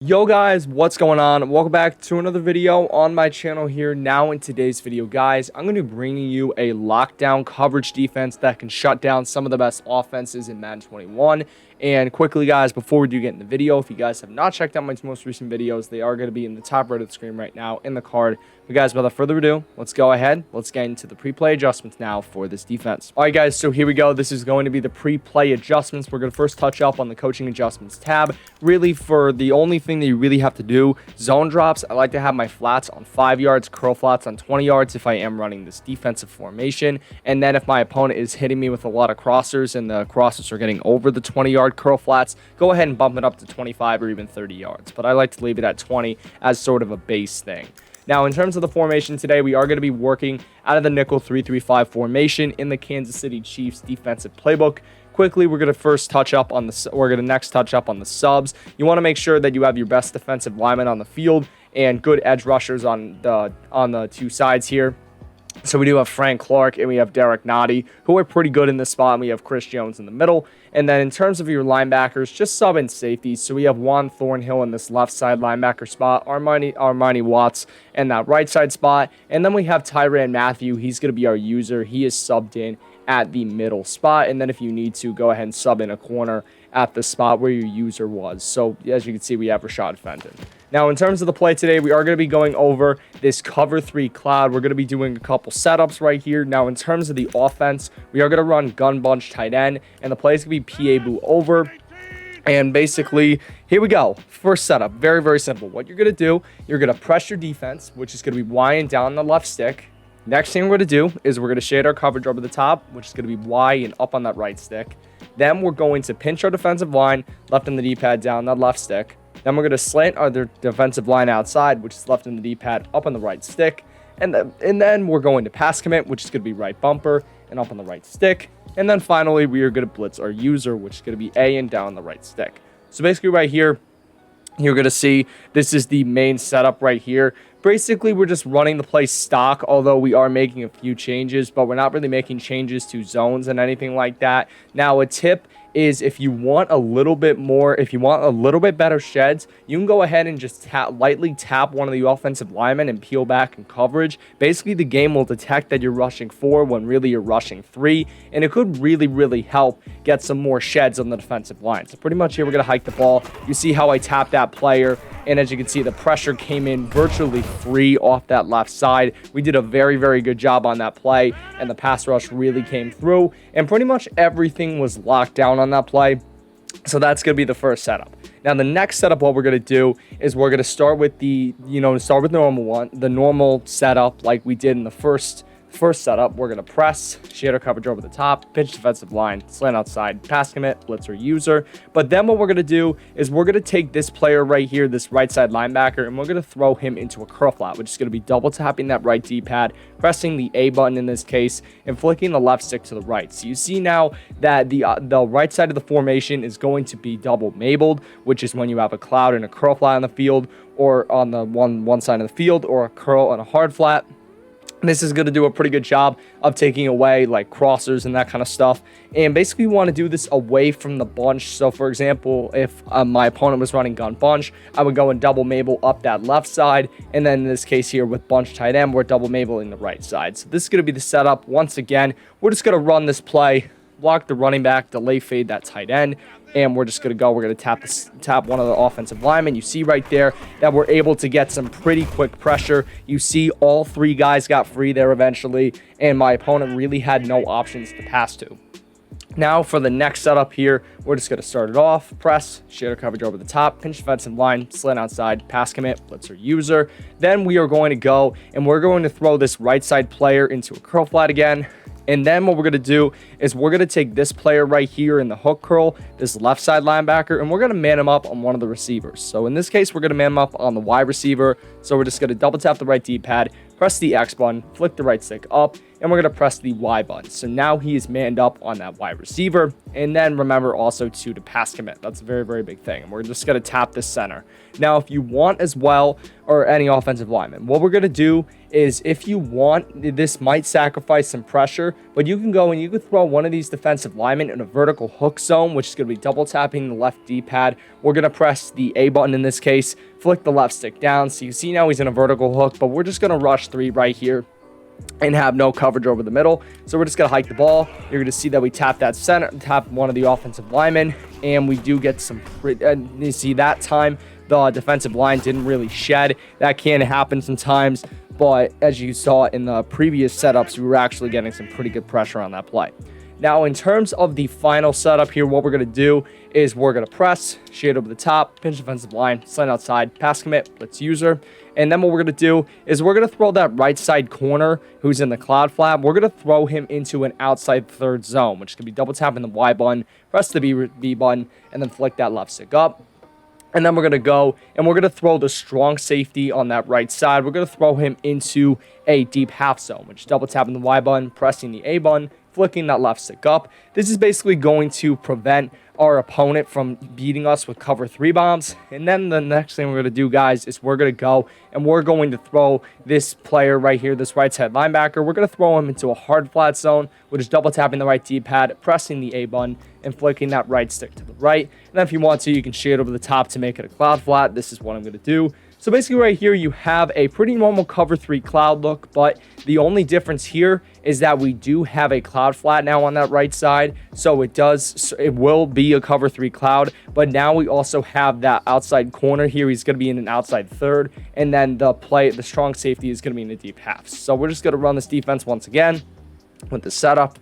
Yo guys, what's going on? Welcome back to another video on my channel here. Now in today's video, guys, I'm going to be bringing you a lockdown coverage defense that can shut down some of the best offenses in Madden 21. And quickly, guys, before we do get in the video, if you guys have not checked out my most recent videos, they are going to be in the top right of the screen right now in the card. But guys, without further ado, let's go ahead. Let's get into the pre-play adjustments now for this defense. All right, guys, so here we go. This is going to be the pre-play adjustments. We're going to first touch up on the coaching adjustments tab. Really, for the only thing that you really have to do, zone drops, I like to have my flats on 5 yards, curl flats on 20 yards if I am running this defensive formation. And then if my opponent is hitting me with a lot of crossers and the crossers are getting over the 20-yard curl flats, go ahead and bump it up to 25 or even 30 yards. But I like to leave it at 20 as sort of a base thing. Now, in terms of the formation today, we are going to be working out of the nickel 3-3-5 formation in the Kansas City Chiefs defensive playbook. Quickly, we're going to next touch up on the subs. You want to make sure that you have your best defensive linemen on the field and good edge rushers on the two sides here. So we do have Frank Clark and we have Derek Nottie, who are pretty good in this spot, and we have Chris Jones in the middle. And then in terms of your linebackers, just sub in safeties. So we have Juan Thornhill in this left side linebacker spot, Armani Watts in that right side spot. And then we have Tyrann Mathieu. He's going to be our user. He is subbed in at the middle spot. And then if you need to, go ahead and sub in a corner at the spot where your user was. So as you can see, we have Rashad Fenton. Now, in terms of the play today, we are going to be going over this cover 3 cloud. We're going to be doing a couple setups right here. Now, in terms of the offense, we are going to run gun bunch tight end, and the play is going to be PA boot over. And basically, here we go. First setup, very, very simple. What you're going to do, you're going to press your defense, which is going to be Y and down the left stick. Next thing we're going to do is we're going to shade our coverage over the top, which is going to be Y and up on that right stick. Then we're going to pinch our defensive line, left in the D-pad, down that left stick. Then we're going to slant our defensive line outside, which is left in the D-pad, up on the right stick. And then we're going to pass commit, which is going to be right bumper and up on the right stick. And then finally, we are going to blitz our user, which is going to be A and down the right stick. So basically right here, you're going to see this is the main setup right here. Basically, we're just running the play stock, although we are making a few changes, but we're not really making changes to zones and anything like that. Now, a tip is if you want a little bit better sheds, you can go ahead and just lightly tap one of the offensive linemen and peel back in coverage. Basically, the game will detect that you're rushing 4 when really you're rushing 3, and it could really, really help get some more sheds on the defensive line. So pretty much here, we're going to hike the ball. You see how I tap that player, and as you can see, the pressure came in virtually free off that left side. We did a very, very good job on that play, and the pass rush really came through, and pretty much everything was locked down on that play. So that's going to be the first setup. Now, the next setup, what we're going to do is we're going to start with the normal setup like we did in the first setup. We're going to press, shade our coverage over the top, pitch defensive line, slant outside, pass commit, blitz or user. But then what we're going to do is we're going to take this player right here, this right side linebacker, and we're going to throw him into a curl flat, which is going to be double tapping that right D-pad, pressing the A button in this case, and flicking the left stick to the right. So you see now that the right side of the formation is going to be double mabled, which is when you have a cloud and a curl flat on the field, or on the one side of the field, or a curl and a hard flat. This is going to do a pretty good job of taking away like crossers and that kind of stuff. And basically, we want to do this away from the bunch. So, for example, if my opponent was running gun bunch, I would go and double mabel up that left side. And then in this case here with bunch tight end, we're double mabeling the right side. So this is going to be the setup. Once again, we're just going to run this play, block the running back, delay fade that tight end, and we're just going to go. We're going to tap one of the offensive linemen. You see right there that we're able to get some pretty quick pressure. You see all 3 guys got free there eventually, and my opponent really had no options to pass to. Now for the next setup here, we're just going to start it off. Press, shade our coverage over the top, pinch defensive line, slant outside, pass commit, blitz or user. Then we are going to go and we're going to throw this right side player into a curl flat again. And then what we're going to do is we're going to take this player right here in the hook curl, this left side linebacker, and we're going to man him up on one of the receivers. So in this case, we're going to man him up on the wide receiver. So we're just going to double tap the right D-pad, press the X button, flick the right stick up, and we're going to press the Y button. So now he is manned up on that wide receiver. And then remember also to pass commit. That's a very, very big thing. And we're just going to tap the center. Now, if you want as well, or any offensive lineman, what we're going to do is, if you want, this might sacrifice some pressure, but you can go and you can throw one of these defensive linemen in a vertical hook zone, which is going to be double tapping the left D-pad. We're going to press the A button in this case, flick the left stick down. So you see now he's in a vertical hook, but we're just going to rush 3 right here and have no coverage over the middle. So we're just going to hike the ball. You're going to see that we tap that center, tap one of the offensive linemen, and we do get some, you see that time the defensive line didn't really shed. That can happen sometimes, but as you saw in the previous setups, we were actually getting some pretty good pressure on that play. Now, in terms of the final setup here, what we're going to do is we're going to press, shade over the top, pinch defensive line, slant outside, pass commit, blitz user. And then what we're going to do is we're going to throw that right side corner who's in the cloud flap. We're going to throw him into an outside third zone, which can be double tapping the Y button, press the B button, and then flick that left stick up. And then we're going to go and we're going to throw the strong safety on that right side. We're going to throw him into a deep half zone, which is double tapping the Y button, pressing the A button, flicking that left stick up. This is basically going to prevent our opponent from beating us with cover 3 bombs. And then the next thing we're going to do, guys, is we're going to go and we're going to throw this player right here, this right side linebacker. We're going to throw him into a hard flat zone, which is double tapping the right D-pad, pressing the A button, and flicking that right stick to the right. And then if you want to, you can shade over the top to make it a cloud flat. This is what I'm going to do. So basically right here, you have a pretty normal cover 3 cloud look, but the only difference here is that we do have a cloud flat now on that right side. So it will be a cover 3 cloud, but now we also have that outside corner here. He's going to be in an outside third, and then the strong safety is going to be in the deep halves. So we're just going to run this defense once again with the setup.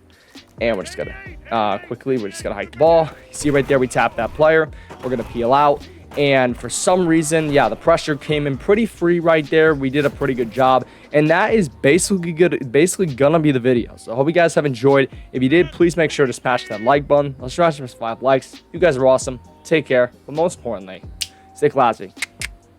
And we're just going to we're just going to hike the ball. You see right there, we tap that player. We're going to peel out. And for some reason, yeah, the pressure came in pretty free right there. We did a pretty good job. And that is basically gonna be the video. So I hope you guys have enjoyed. If you did, please make sure to smash that like button. Let's try to 5 likes. You guys are awesome. Take care. But most importantly, stay classy.